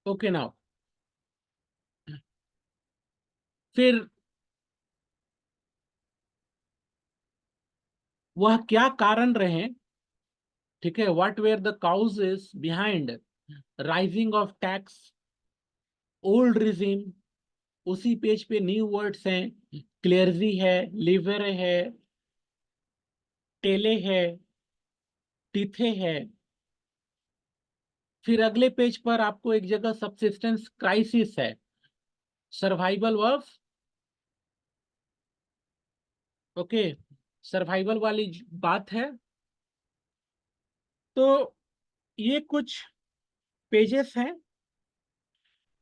Okay now, फिर वह क्या कारण रहे, ठीक है, what were the causes behind rising of tax, old regime, उसी पेज पे न्यू वर्ड्स हैं, क्लेरजी है, लिवर है, टेले है, टीथे है। फिर अगले पेज पर आपको एक जगह सबसिस्टेंस क्राइसिस है, सर्वाइवल ऑफ, ओके, सर्वाइवल वाली बात है। तो ये कुछ पेजेस हैं।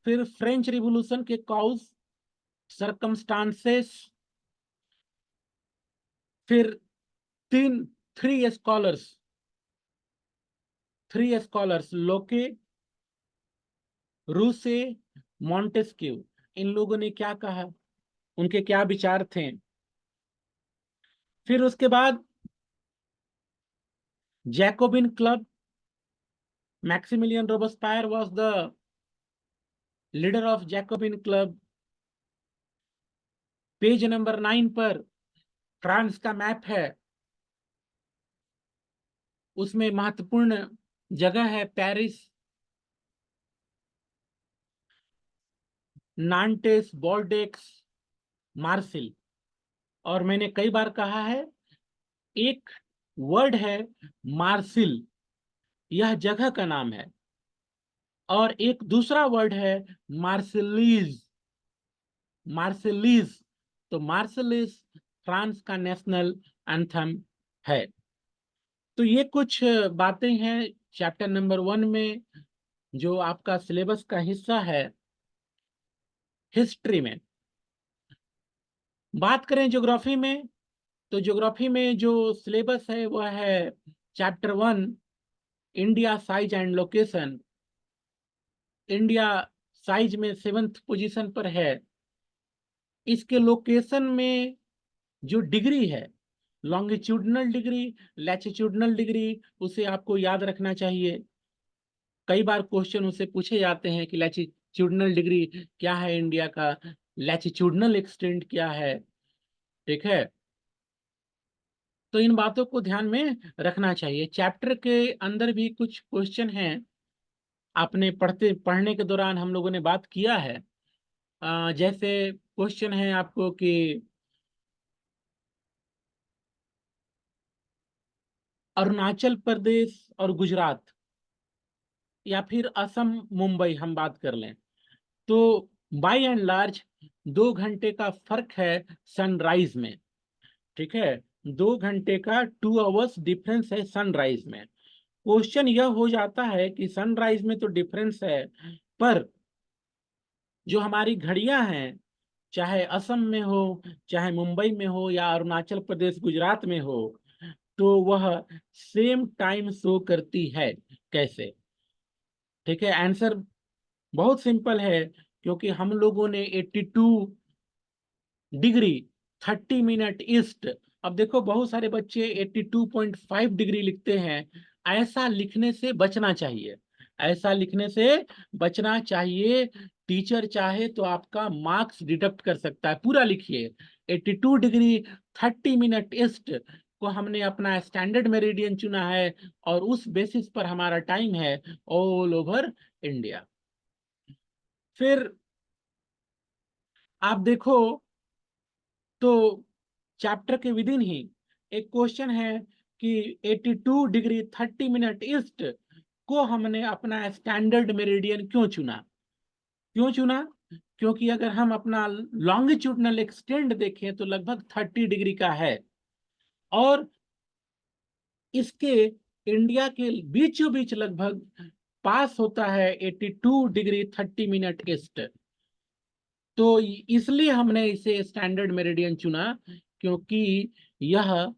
फिर फ्रेंच रिवॉल्यूशन के कॉज, सरकमस्टांसेस, फिर तीन थ्री स्कॉलर्स लोके, रूसे, मॉन्टेस्क्यू, इन लोगों ने क्या कहा, उनके क्या विचार थे। फिर उसके बाद Jacobin club, Maximilien Robespierre was the leader of Jacobin club. Page number 9 पर फ्रांस का मैप है, उसमें महत्वपूर्ण जगह है पेरिस, नांटेस, बॉर्डेक्स, मार्सिल। और मैंने कई बार कहा है, एक वर्ड है मार्सिल, यह जगह का नाम है, और एक दूसरा वर्ड है मार्सिलीज, मार्सिलीज। तो मार्सिलीज फ्रांस का नेशनल एंथम है। तो ये कुछ बातें हैं चैप्टर नंबर 1 में, जो आपका सिलेबस का हिस्सा है हिस्ट्री में। बात करें ज्योग्राफी में, तो ज्योग्राफी में जो सिलेबस है वह है chapter 1, India size and location. India size में 7th पोजीशन पर है। इसके लोकेशन में जो डिग्री है, लॉन्गिट्यूडनल डिग्री, लैटिट्यूडनल डिग्री, उसे आपको याद रखना चाहिए। कई बार क्वेश्चन उसे पूछे जाते हैं कि लैटिट्यूडनल डिग्री क्या है इंडिया का, लैटिट्यूडनल एक्सटेंट क्या है, ठीक है। तो इन बातों को ध्यान में रखना चाहिए। चैप्टर के अंदर भी कुछ क्वेश्चन हैं, आपने पढ़ने के दौरान हम लोगों ने बात किया है। जैसे क्वेश्चन है आपको कि अरुणाचल प्रदेश और गुजरात, या फिर असम मुंबई हम बात कर लें, तो बाय एंड लार्ज 2 घंटे का फर्क है सनराइज में, ठीक है। 2 घंटे का 2 आवर्स डिफरेंस है सनराइज में। क्वेश्चन यह हो जाता है कि सनराइज में तो डिफरेंस है, पर जो हमारी घड़ियां हैं, चाहे असम में हो, चाहे मुंबई में हो, या अरुणाचल प्रदेश गुजरात में हो, तो वह सेम टाइम शो करती है। कैसे? ठीक है, आंसर बहुत सिंपल है, क्योंकि हम लोगों ने 82 डिग्री 30 मिनट ईस्ट। अब देखो, बहुत सारे बच्चे 82.5 डिग्री लिखते हैं। ऐसा लिखने से बचना चाहिए, ऐसा लिखने से बचना चाहिए। टीचर चाहे तो आपका मार्क्स डिडक्ट कर सकता है। पूरा लिखिए, 82 डिग्री 30 मिनट ईस्ट को हमने अपना स्टैंडर्ड मेरिडियन चुना है, और उस बेसिस पर हमारा टाइम है ऑल ओवर इंडिया। फिर आप देखो, तो चैप्टर के विदिन ही एक क्वेश्चन है कि 82 डिग्री 30 मिनट ईस्ट को हमने अपना स्टैंडर्ड मेरिडियन क्यों चुना। क्यों चुना? क्योंकि अगर हम अपना लॉन्गिट्यूडनल एक्सटेंड देखें तो लगभग 30 डिग्री का है, और इसके इंडिया के बीचों बीच लगभग पास होता है 82 डिग्री 30 मिनट ईस्ट। तो इसलिए हमने इसे स्टैंडर्ड मेरिडियन चुना, क्योंकि यह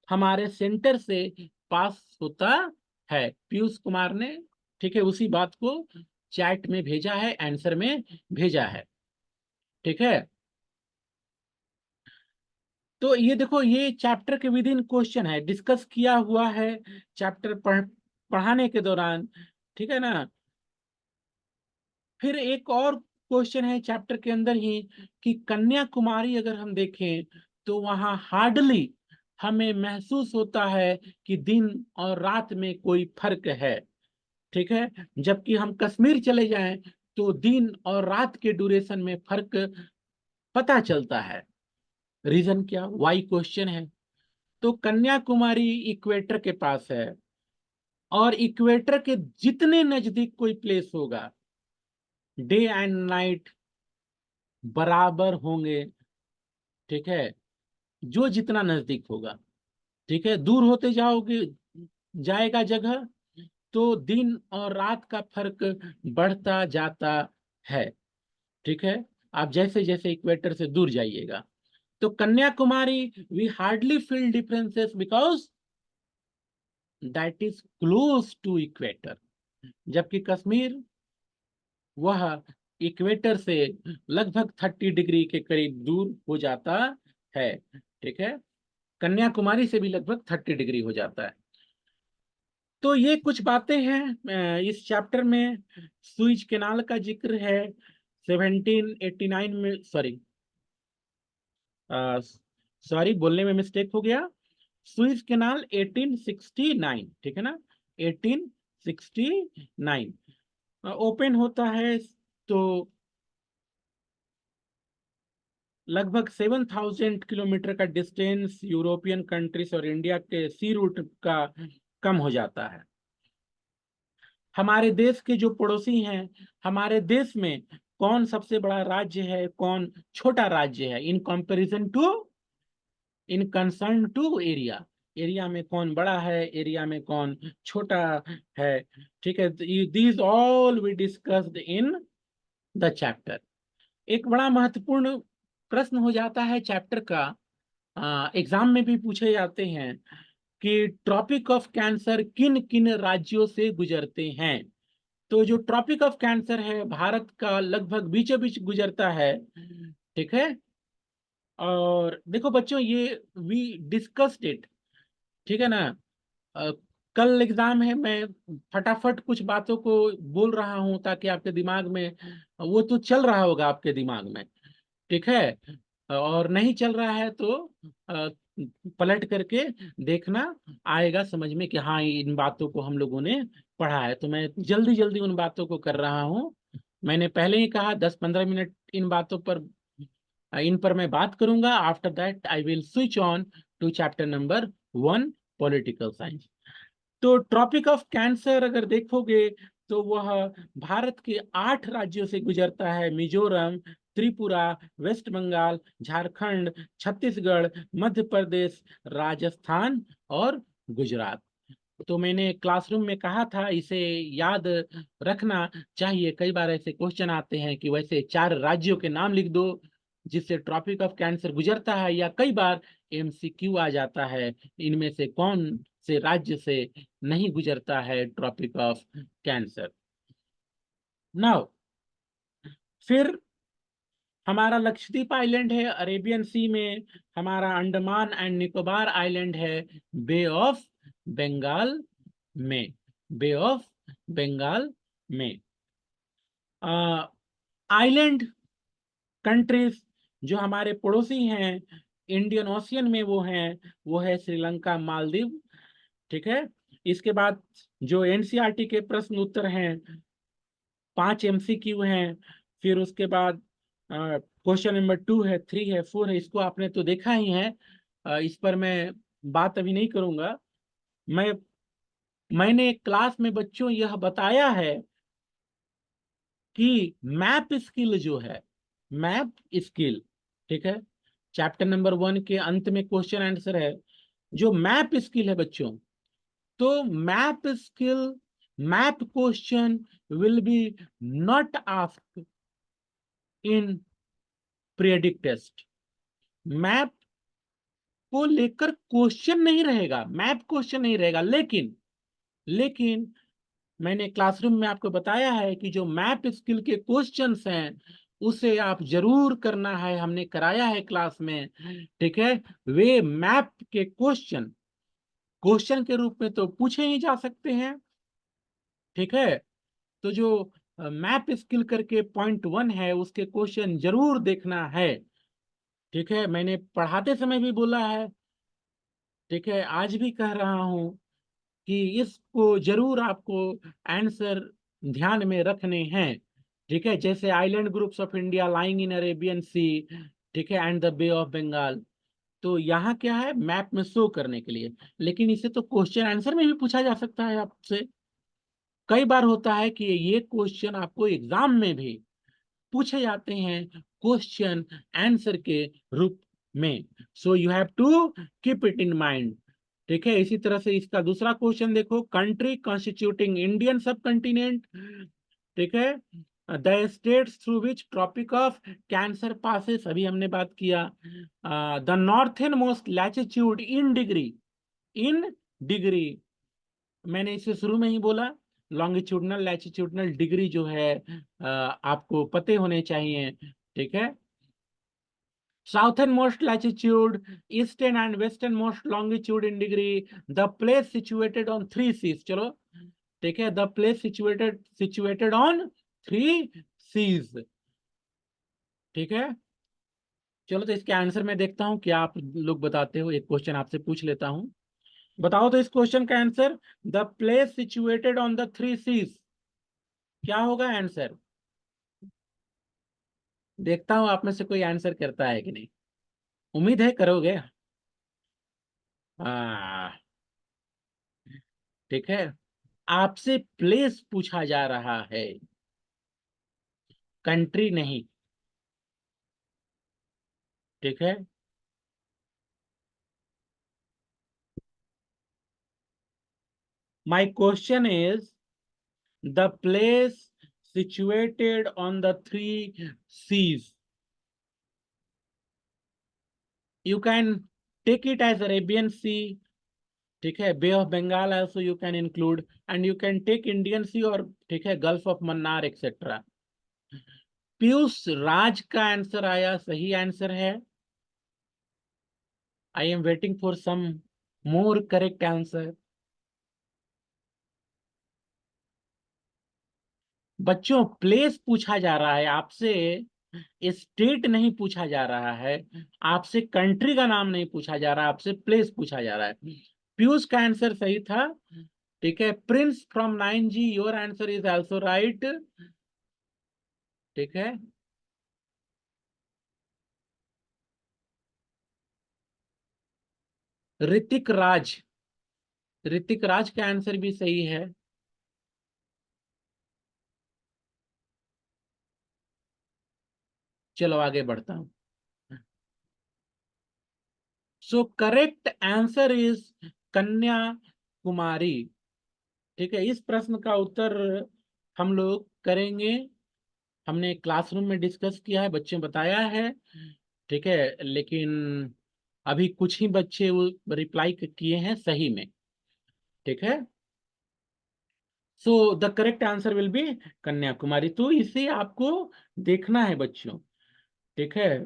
हमारे सेंटर से पास होता है। पीयूष कुमार ने, ठीक है, उसी बात को चैट में भेजा है, आंसर में भेजा है, ठीक है। तो ये देखो, ये चैप्टर के विद इन क्वेश्चन है, डिस्कस किया हुआ है चैप्टर पढ़ाने के दौरान, ठीक है ना। फिर एक और क्वेश्चन है चैप्टर के अंदर ही कि कन्याकुमारी अगर हम देखें तो वहां हार्डली हमें महसूस होता है कि दिन और रात में कोई फर्क है। ठीक है, जबकि हम कश्मीर चले जाएं तो दिन और रात के ड्यूरेशन में फर्क पता चलता है। रीजन क्या, वाई क्वेश्चन है। तो कन्याकुमारी इक्वेटर के पास है, और इक्वेटर के जितने नजदीक कोई प्लेस होगा डे एंड नाइट बराबर होंगे। ठीक है, जो जितना नजदीक होगा, ठीक है, दूर होते जाओगे जाएगा जगह तो दिन और रात का फर्क बढ़ता जाता है। ठीक है, आप जैसे जैसे इक्वेटर से दूर जाइएगा। तो Kanyakumari we hardly feel differences because that is close to equator, जबकि कश्मीर वह इक्वेटर से लगभग 30 डिग्री के करीब दूर हो जाता है। ठीक है, कन्याकुमारी से भी लगभग 30 डिग्री हो जाता है। तो ये कुछ बातें हैं इस चैप्टर में। सुइज कैनाल का जिक्र है 1789 में, सॉरी बोलने में मिस्टेक हो गया, सुइज कैनाल 1869, ठीक है ना, 1869 ओपन होता है। तो लगभग 7,000 किलोमीटर का डिस्टेंस यूरोपियन कंट्रीज और इंडिया के सी रूट का कम हो जाता है। हमारे देश के जो पड़ोसी हैं, हमारे देश में कौन सबसे बड़ा राज्य है, कौन छोटा राज्य है, in comparison to, in concern to area, area में कौन बड़ा है, एरिया में कौन छोटा है। ठीक है, these all we discussed in the chapter. एक बड़ा महत्वपूर्ण प्रश्न हो जाता है चैप्टर का, एग्जाम में भी पूछे जाते हैं कि ट्रॉपिक ऑफ कैंसर किन किन राज्यों से गुजरते हैं। तो जो ट्रॉपिक ऑफ कैंसर है भारत का लगभग बीचों बीच गुजरता है। ठीक है, और देखो बच्चों ये वी डिस्कस्ड इट, ठीक है ना। अ, कल एग्जाम है, मैं फटाफट कुछ बातों को बोल रहा हूं ताकि आपके दिमाग में वो तो चल रहा होगा आपके दिमाग में। ठीक है, और नहीं चल रहा है तो अ, पलट करके देखना, आएगा समझ में कि हाँ इन बातों को हम लोगों ने पढ़ा है। तो मैं जल्दी जल्दी उन बातों को कर रहा हूँ। मैंने पहले ही कहा 10-15 मिनट इन बातों पर, इन पर मैं बात करूंगा। After that I will switch on to chapter number 1, political science. तो ट्रॉपिक ऑफ कैंसर अगर देखोगे तो वह भारत के 8 राज्यों से गुजरता है, मिजोरम, त्रिपुरा, वेस्ट बंगाल, झारखंड, छत्तीसगढ़, मध्य प्रदेश, राजस्थान और गुजरात। तो मैंने क्लासरूम में कहा था इसे याद रखना चाहिए, कई बार ऐसे क्वेश्चन आते हैं कि वैसे 4 राज्यों के नाम लिख दो जिससे ट्रॉपिक ऑफ कैंसर गुजरता है, या कई बार एमसीक्यू आ जाता है इनमें से कौन से राज्य से नहीं गुजरता है ट्रॉपिक ऑफ कैंसर। नाउ फिर हमारा लक्षद्वीप आइलैंड है अरेबियन सी में, हमारा अंडमान एंड निकोबार आइलैंड है बे ऑफ बंगाल में, बे ऑफ बंगाल में। आइलैंड कंट्रीज जो हमारे पड़ोसी हैं इंडियन ओशियन में, वो है श्रीलंका, मालदीव। ठीक है, इसके बाद जो एनसीईआरटी के प्रश्न उत्तर हैं 5 एमसीक्यू हैं। फिर उसके बाद क्वेश्चन नंबर 2 है, 3 है, 4 है, इसको आपने तो देखा ही है। इस पर मैं बात अभी नहीं करूंगा। मैं मैंने क्लास में बच्चों यह बताया है कि मैप स्किल जो है, मैप स्किल, ठीक है, चैप्टर नंबर 1 के अंत में क्वेश्चन आंसर है। जो मैप स्किल है बच्चों, तो map skill, map question will be not asked in periodic test. Map को लेकर क्वेश्चन नहीं रहेगा, मैप क्वेश्चन नहीं रहेगा, लेकिन मैंने क्लासरूम में आपको बताया है कि जो मैप स्किल के क्वेश्चंस हैं उसे आप जरूर करना है, हमने कराया है क्लास में। ठीक है, वे मैप के क्वेश्चन क्वेश्चन के रूप में तो पूछे ही जा सकते हैं। ठीक है, तो जो मैप स्किल करके पॉइंट 1 है, उसके क्वेश्चन जरूर देखना है। ठीक है, मैंने पढ़ाते समय भी बोला है, ठीक है, आज भी कह रहा हूं कि इसको जरूर आपको आंसर ध्यान में रखने हैं। ठीक है, जैसे island groups of India lying in Arabian Sea, ठीक है, and the Bay of Bengal. तो यहाँ क्या है, मैप में शो करने के लिए, लेकिन इसे तो क्वेश्चन आंसर में भी पूछा जा सकता है आपसे। कई बार होता है कि ये क्वेश्चन आपको एग्जाम में भी पूछे जाते हैं क्वेश्चन आंसर के रूप में। So you have to keep it in mind. ठीक है, इसी तरह से इसका दूसरा क्वेश्चन देखो, country constituting Indian subcontinent, ठीक है, the states through which tropic of cancer passes, अभी हमने बात किया, the northern most latitude in degree, in degree, मैंने इसे शुरू में ही बोला, लॉन्गिट्यूडनल लैटिट्यूडनल डिग्री जो है आपको पते होने चाहिए। ठीक है, southern most latitude, eastern and western most longitude in degree, the place situated on 3 seas, चलो ठीक है, the place situated situated on 3 seas. ठीक है, चलो तो इसके आंसर में देखता हूं क्या आप लोग बताते हो, एक क्वेश्चन आपसे पूछ लेता हूं। बताओ तो इस क्वेश्चन का answer, the place situated on the 3 seas, क्या होगा आंसर? देखता हूं आप में से कोई आंसर करता है कि नहीं, उम्मीद है करोगे। हाँ, ठीक है, आपसे प्लेस पूछा जा रहा है, कंट्री नहीं। ठीक है, my question is the place situated on the 3 seas, you can take it as Arabian Sea, ठीक है, Bay of Bengal also you can include, and you can take Indian Sea, और ठीक है, Gulf of Mannar etcetera. Piyush Raj का answer आया, सही answer है। I am waiting for some more correct answer. बच्चों, प्लेस पूछा जा रहा है आपसे, स्टेट नहीं पूछा जा रहा है, आपसे कंट्री का नाम नहीं पूछा जा रहा, आपसे प्लेस पूछा जा रहा है। पीयूष का आंसर सही था। ठीक है, Prince from 9G, your answer is also right. ठीक है, ऋतिक राज, ऋतिक राज का आंसर भी सही है। चलो आगे बढ़ता हूं। सो करेक्ट आंसर इज कन्या कुमारी। ठीक है, इस प्रश्न का उत्तर हम लोग करेंगे, हमने क्लासरूम में डिस्कस किया है, बच्चे बताया है। ठीक है, लेकिन अभी कुछ ही बच्चे रिप्लाई किए हैं सही में। ठीक है, so the correct answer will be Kanyakumari, तो इसे आपको देखना है बच्चों। ठीक है,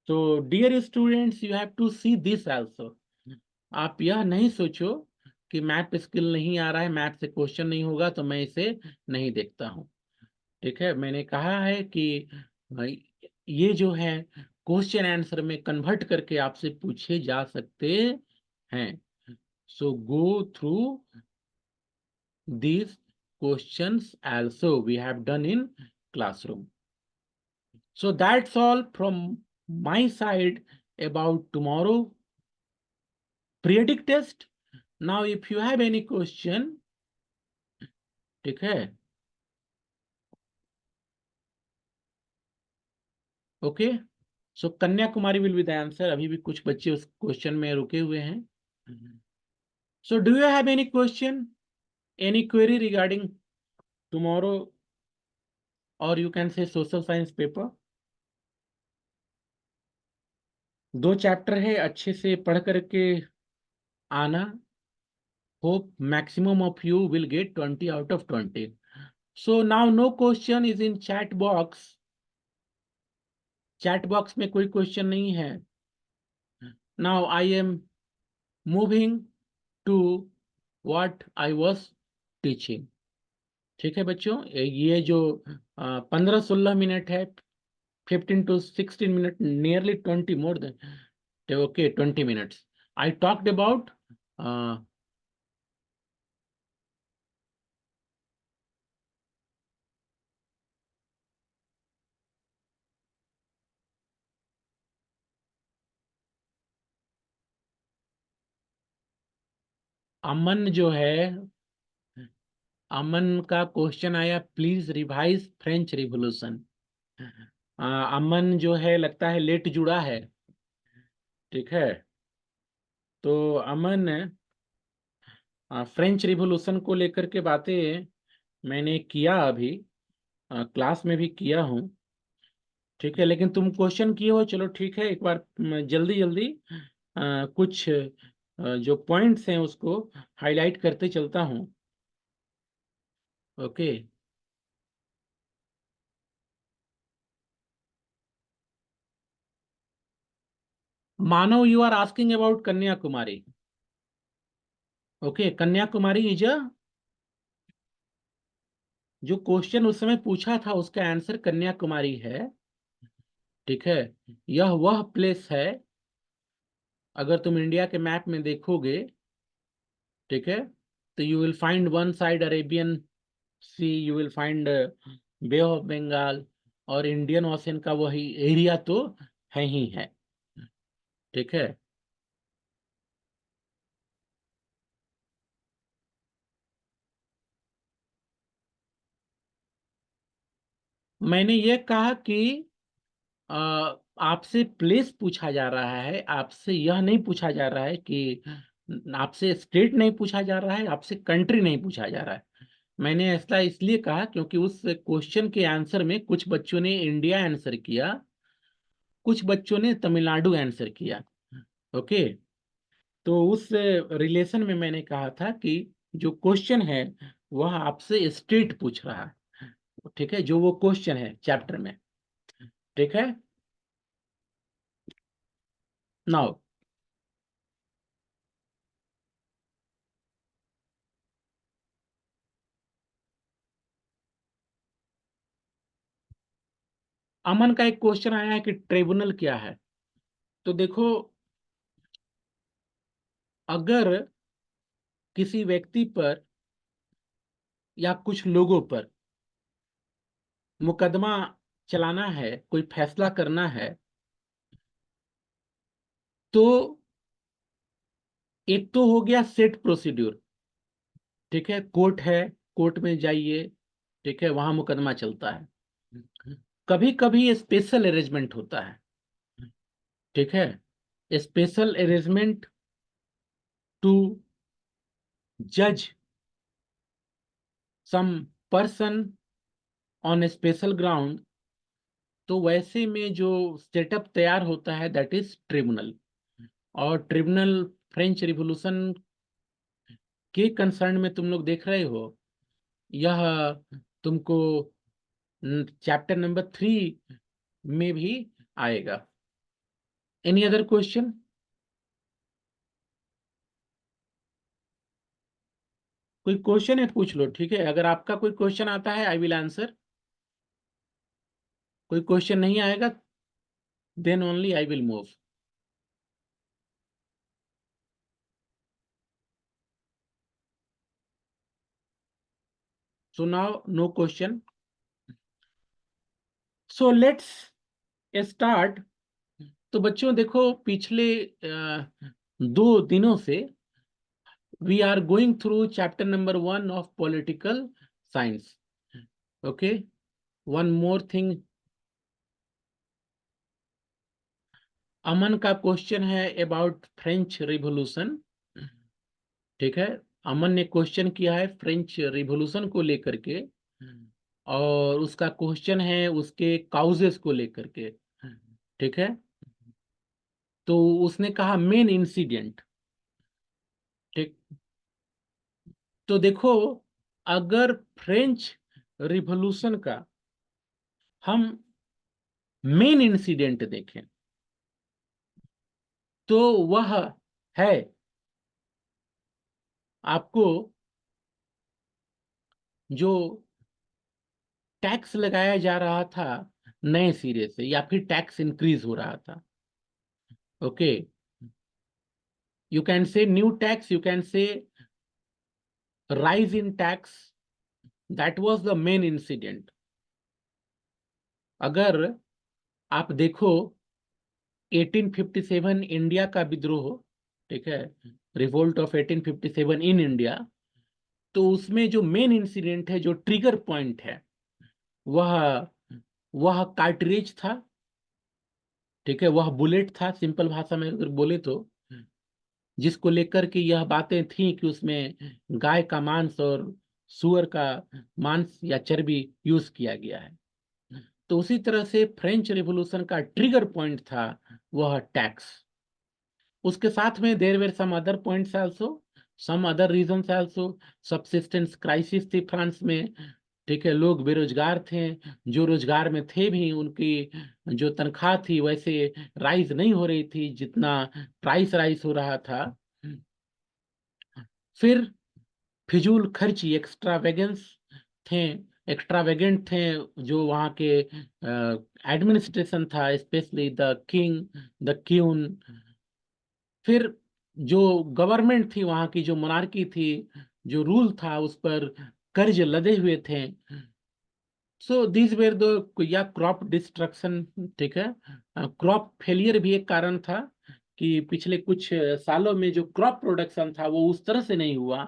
तो dear students, you have to see this also. आप यह नहीं सोचो कि मैथ स्किल नहीं आ रहा है, मैथ से क्वेश्चन नहीं होगा तो मैं इसे नहीं देखता हूँ। ठीक है, मैंने कहा है कि ये जो है क्वेश्चन आंसर में कन्वर्ट करके आपसे पूछे जा सकते हैं। So go through these questions also we have done in classroom. So that's all from my side about tomorrow periodic test. Now if you have any question, ठीक है, okay, so Kanyakumari will be the answer. अभी भी कुछ बच्चे उस question में रुके हुए हैं। So do you have any question, any query regarding tomorrow, और you can say social science paper? 2 chapter है, अच्छे से पढ़ करके आना। Hope maximum of you will get 20 out of 20. So now no question is in chat box. Chat box में कोई question नहीं है। Now I am moving to what I was teaching. ठीक है बच्चों, ये जो 15-16 मिनट है, 15 to 16 minutes, nearly 20 more than, okay, 20 minutes. I talked about अमन जो है, अमन का क्वेश्चन आया, प्लीज रिवाइज फ्रेंच रिवॉल्यूशन। अमन जो है लगता है लेट जुड़ा है। ठीक है, तो अमन, फ्रेंच रिवॉल्यूशन को लेकर के बातें मैंने किया अभी, क्लास में भी किया हूँ। ठीक है, लेकिन तुम क्वेश्चन किए हो, चलो ठीक है, एक बार जल्दी जल्दी कुछ जो पॉइंट्स हैं उसको हाईलाइट करते चलता हूँ। ओके, मानो you are asking about Kanyakumari. Okay, Kanyakumari is a, जो क्वेश्चन उस समय पूछा था उसका आंसर कन्याकुमारी है। ठीक है, यह वह प्लेस है, अगर तुम इंडिया के मैप में देखोगे, ठीक है, तो you will find one side Arabian sea, you will find bay of Bengal, और इंडियन ओशन का वही एरिया तो है ही है। ठीक है, मैंने ये कहा कि अ, आपसे प्लेस पूछा जा रहा है, आपसे यह नहीं पूछा जा रहा है कि, आपसे स्टेट नहीं पूछा जा रहा है, आपसे कंट्री नहीं पूछा जा रहा है। मैंने ऐसा इसलिए कहा क्योंकि उस क्वेश्चन के आंसर में कुछ बच्चों ने इंडिया आंसर किया, कुछ बच्चों ने तमिलनाडु आंसर किया। ओके, तो उस रिलेशन में मैंने कहा था कि जो क्वेश्चन है वह आपसे स्टेट पूछ रहा है। ठीक है, जो वो क्वेश्चन है चैप्टर में। ठीक है, नाउ अमन का एक क्वेश्चन आया है कि ट्रिब्यूनल क्या है। तो देखो, अगर किसी व्यक्ति पर या कुछ लोगों पर मुकदमा चलाना है, कोई फैसला करना है, तो एक तो हो गया सेट प्रोसीड्यूर। ठीक है, कोर्ट है, कोर्ट में जाइए, ठीक है, वहां मुकदमा चलता है। कभी कभी स्पेशल अरेंजमेंट होता है। ठीक है, स्पेशल अरेंजमेंट टू जज some person on special ground, तो वैसे में जो सेटअप तैयार होता है दैट इज ट्रिब्यूनल। और ट्रिब्यूनल फ्रेंच रिवॉल्यूशन के कंसर्न में तुम लोग देख रहे हो, यह तुमको चैप्टर नंबर 3 में भी आएगा। Any other question? कोई क्वेश्चन है पूछ लो, ठीक है, अगर आपका कोई क्वेश्चन आता है आई विल आंसर, कोई क्वेश्चन नहीं आएगा then only I will move. So now no question, so let's start. तो बच्चों देखो, पिछले 2 दिनों से we are going through chapter number 1 of political science. Okay, one more thing, Aman का क्वेश्चन है अबाउट फ्रेंच रिवॉल्यूशन। ठीक है, अमन ने क्वेश्चन किया है फ्रेंच रिवॉल्यूशन को लेकर के, और उसका क्वेश्चन है उसके काउजेस को लेकर के। ठीक है, तो उसने कहा मेन इंसिडेंट। ठीक, तो देखो, अगर फ्रेंच रिवॉल्यूशन का हम मेन इंसिडेंट देखें, तो वह है आपको जो टैक्स लगाया जा रहा था नए सिरे से या फिर टैक्स इंक्रीज हो रहा था। Okay, you can say new tax, you can say rise in tax, that was the main incident. अगर आप देखो 1857 इंडिया का विद्रोह, ठीक है, रिवोल्ट ऑफ 1857 इन इंडिया, तो उसमें जो मेन इंसिडेंट है, जो ट्रिगर पॉइंट है, वह वह कार्टरेज था, ठीक है, वह बुलेट था, सिंपल भाषा में अगर बोले तो, जिसको लेकर के यह बातें थी कि उसमें गाय का मांस और सुअर का मांस या चर्बी यूज किया गया है। तो उसी तरह से फ्रेंच रिवॉल्यूशन का ट्रिगर पॉइंट था वह टैक्स। उसके साथ में there were some other points also, some other reasons also. Subsistence crisis थी फ्रांस में, ठीक है, लोग बेरोजगार थे, जो रोजगार में थे भी उनकी जो तनख्वाह थी वैसे राइज नहीं हो रही थी जितना प्राइस राइज हो रहा था। फिर फिजूल खर्ची, एक्स्ट्रावेगेंस थे, एक्स्ट्रावेगेंट थे जो वहाँ के एडमिनिस्ट्रेशन था, specially the king, the queen. फिर जो गवर्नमेंट थी वहाँ की, जो मोनार्की थी, जो रूल था, उस पर कर्ज लदे हुए थे। सो दिस वेर द, या क्रॉप डिस्ट्रक्शन, ठीक है, क्रॉप फेलियर भी एक कारण था कि पिछले कुछ सालों में जो क्रॉप प्रोडक्शन था वो उस तरह से नहीं हुआ,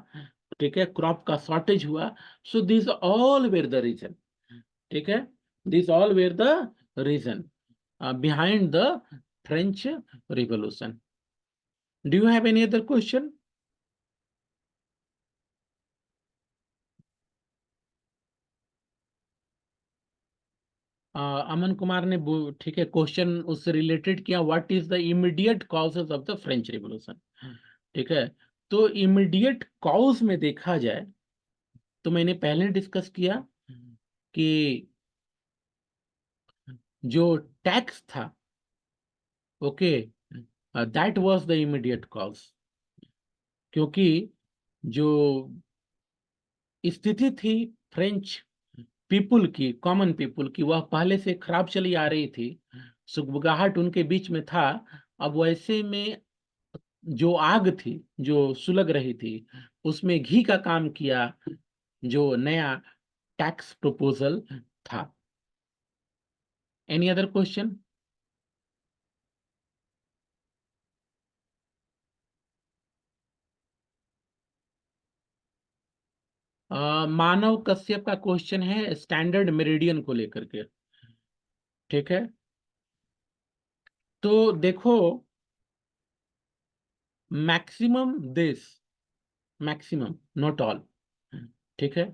ठीक है, क्रॉप का शॉर्टेज हुआ। So this all were the reason, ठीक है, this all were the reason behind the French revolution. Do you have any other question? Aman Kumar ने ठीक है क्वेश्चन उससे रिलेटेड किया, what is the immediate causes of the French revolution, ठीक है। तो इमीडिएट कॉज में देखा जाए तो मैंने पहले डिस्कस किया कि जो टैक्स था, okay, that was the immediate cause. क्योंकि जो स्थिति थी फ्रेंच पीपुल की, कॉमन पीपुल की, वह पहले से खराब चली आ रही थी, सुगबुगाहट उनके बीच में था। अब वैसे में जो आग थी जो सुलग रही थी, उसमें घी का काम किया जो नया टैक्स प्रपोजल था। Any other question? Manav Kashyap का क्वेश्चन है स्टैंडर्ड मेरिडियन को लेकर के, ठीक है। तो देखो, मैक्सिमम देश, मैक्सिमम नॉट ऑल, ठीक है,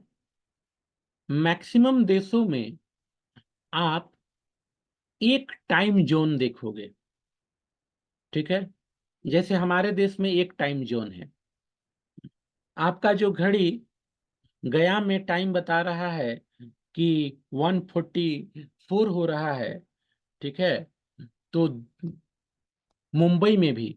मैक्सिमम देशों में आप एक टाइम जोन देखोगे, ठीक है। जैसे हमारे देश में एक टाइम जोन है, आपका जो घड़ी गया में टाइम बता रहा है कि 144 हो रहा है, ठीक है, तो मुंबई में भी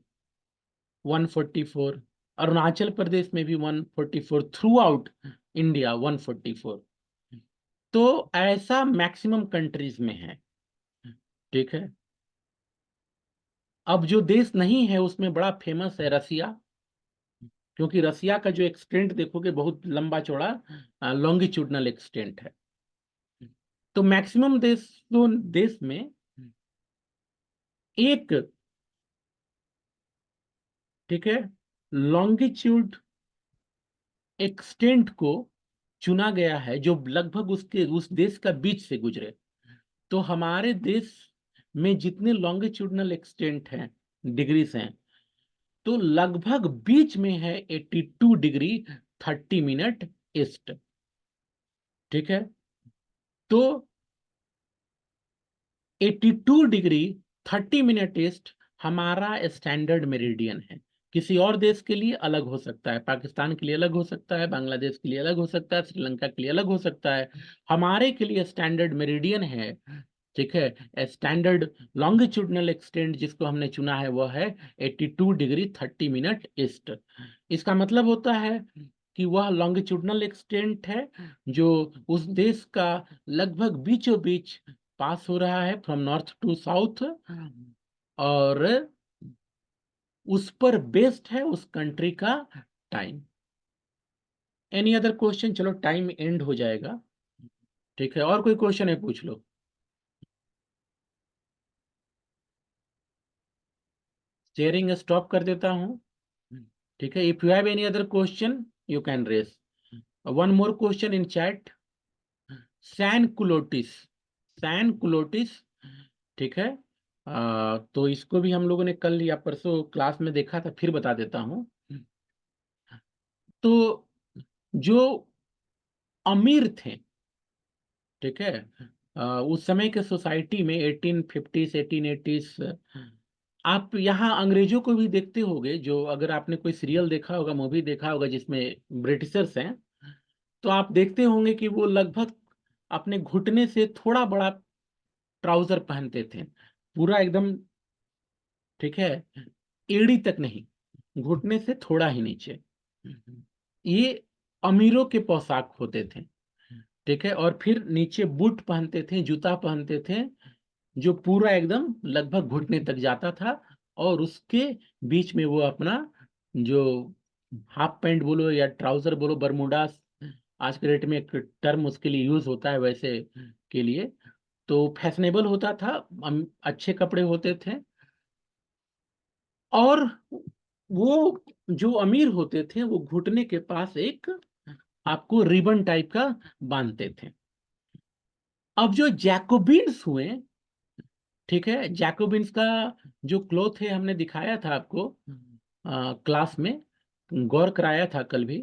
144, अरुणाचल प्रदेश में भी 144, थ्रू आउट इंडिया 144। तो ऐसा मैक्सिमम कंट्रीज में है, ठीक है। अब जो देश नहीं है उसमें बड़ा फेमस है रसिया, क्योंकि रसिया का जो एक्सटेंट देखोगे बहुत लंबा चौड़ा लॉन्गिट्यूडनल एक्सटेंट है। तो मैक्सिमम देश, तो देश में एक, ठीक है, लॉन्गिट्यूड एक्सटेंट को चुना गया है जो लगभग उसके उस देश का बीच से गुजरे। तो हमारे देश में जितने लॉन्गिट्यूडनल एक्सटेंट हैं, डिग्रीज हैं, तो लगभग बीच में है 82 डिग्री 30 मिनट ईस्ट, ठीक है। तो 82 डिग्री 30 मिनट ईस्ट हमारा स्टैंडर्ड मेरिडियन है। किसी और देश के लिए अलग हो सकता है, पाकिस्तान के लिए अलग हो सकता है, बांग्लादेश के लिए अलग हो सकता है, श्रीलंका के लिए अलग हो सकता है। हमारे के लिए स्टैंडर्ड मेरिडियन है, ठीक है, स्टैंडर्ड लॉन्गिट्यूडनल एक्सटेंट जिसको हमने चुना है वह है 82 डिग्री 30 मिनट ईस्ट। इसका मतलब होता है कि वह लॉन्गिट्यूडनल एक्सटेंट है जो उस देश का लगभग बीचों बीच पास हो रहा है फ्रॉम नॉर्थ टू साउथ, और उस पर बेस्ड है उस कंट्री का टाइम। Any other question? चलो टाइम एंड हो जाएगा, ठीक है। और कोई क्वेश्चन है पूछ लो। शेयरिंग स्टॉप कर देता हूं, ठीक है। If you have any other question you can raise. One more question in chat. Sansculottes, sansculottes, ठीक है। तो इसको भी हम लोगों ने कल या परसों क्लास में देखा था, फिर बता देता हूं। तो जो अमीर थे, ठीक है, उस समय के सोसाइटी में 1850s 1880s, आप यहाँ अंग्रेजों को भी देखते होंगे, जो अगर आपने कोई सीरियल देखा होगा, मूवी देखा होगा जिसमें ब्रिटिशर्स हैं, तो आप देखते होंगे कि वो लगभग अपने घुटने से थोड़ा बड़ा ट्राउजर पहनते थे, पूरा एकदम, ठीक है, एड़ी तक नहीं, घुटने से थोड़ा ही नीचे। ये अमीरों के पोशाक होते थे, ठीक है। और फिर नीचे बूट पहनते थे, जूता पहनते थे, जो पूरा एकदम लगभग घुटने तक जाता था, और उसके बीच में वो अपना जो हाफ पैंट बोलो या ट्राउजर बोलो, बरमूडा आज के डेट में एक टर्म उसके लिए यूज होता है वैसे के लिए, तो फैशनेबल होता था, अच्छे कपड़े होते थे। और वो जो अमीर होते थे वो घुटने के पास एक आपको रिबन टाइप का बांधते थे। अब जो जैकोबिन्स हुए, ठीक है, जैकोबिन्स का जो क्लोथ है हमने दिखाया था आपको क्लास में, गौर कराया था कल भी,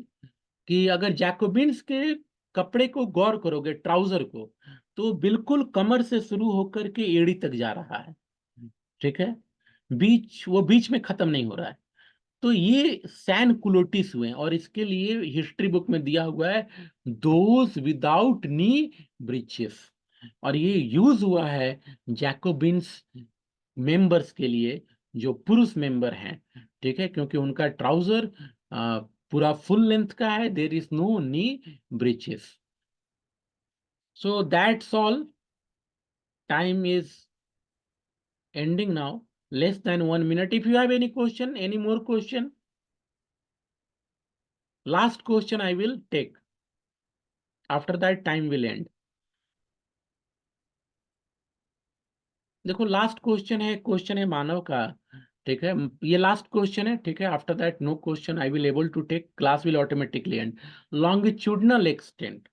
कि अगर जैकोबिन्स के कपड़े को गौर करोगे, ट्राउजर को, तो बिल्कुल कमर से शुरू होकर के एड़ी तक जा रहा है, ठीक है, वो बीच में खत्म नहीं हो रहा है। तो ये सैन कुलोटिस हुए, और इसके लिए हिस्ट्री बुक में दिया हुआ है दोज विदाउट नी ब्रीचेस, और ये यूज हुआ है जैकोबिन्स मेंबर्स के लिए, जो पुरुष मेंबर हैं, ठीक है, क्योंकि उनका ट्राउजर पूरा फुल लेंथ का है, there is no knee breeches. So that's all, time is ending now, less than 1 minute. If you have any question, any more question, last question I will take, after that time will end. देखो last question है, question है मानव का, ठीक है, ये last question है, ठीक है। After that no question I will able to take, class will automatically end. Longitudinal extent,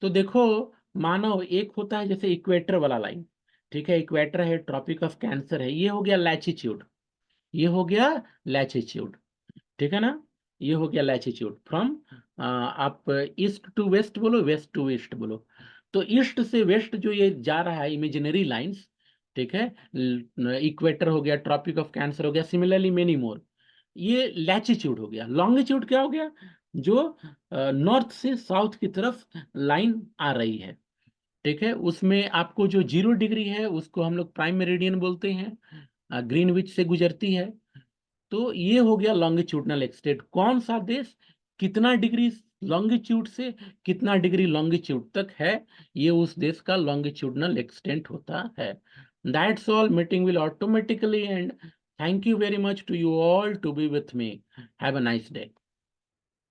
तो देखो मानव, एक होता है जैसे इक्वेटर वाला लाइन, ठीक है, इक्वेटर है, ट्रॉपिक ऑफ कैंसर है, ये हो गया लैटिट्यूड, ये हो गया लैटिट्यूड, ठीक है ना, ये हो गया लैटिट्यूड फ्रॉम, आप ईस्ट टू वेस्ट बोलो, वेस्ट टू ईस्ट बोलो, तो ईस्ट से वेस्ट जो ये जा रहा है इमेजिनरी लाइंस, ठीक है, इक्वेटर हो गया, ट्रॉपिक ऑफ कैंसर हो गया, सिमिलरली मेनी मोर, ये लैटिट्यूड हो गया। लॉन्गिट्यूड क्या हो गया? जो नॉर्थ से साउथ की तरफ लाइन आ रही है, ठीक है, उसमें आपको जो 0 डिग्री है उसको हम लोग प्राइम मेरिडियन बोलते हैं, ग्रीनविच से गुजरती है। तो ये हो गया लॉन्गिट्यूडनल एक्सटेंट, कौन सा देश कितना डिग्री लॉन्गिट्यूड से कितना डिग्री लॉन्गिट्यूड तक है, ये उस देश का लॉन्गिट्यूडनल एक्सटेंट होता है। That's all, meeting will automatically end. Thank you very much to you all to be with me. Have a nice day.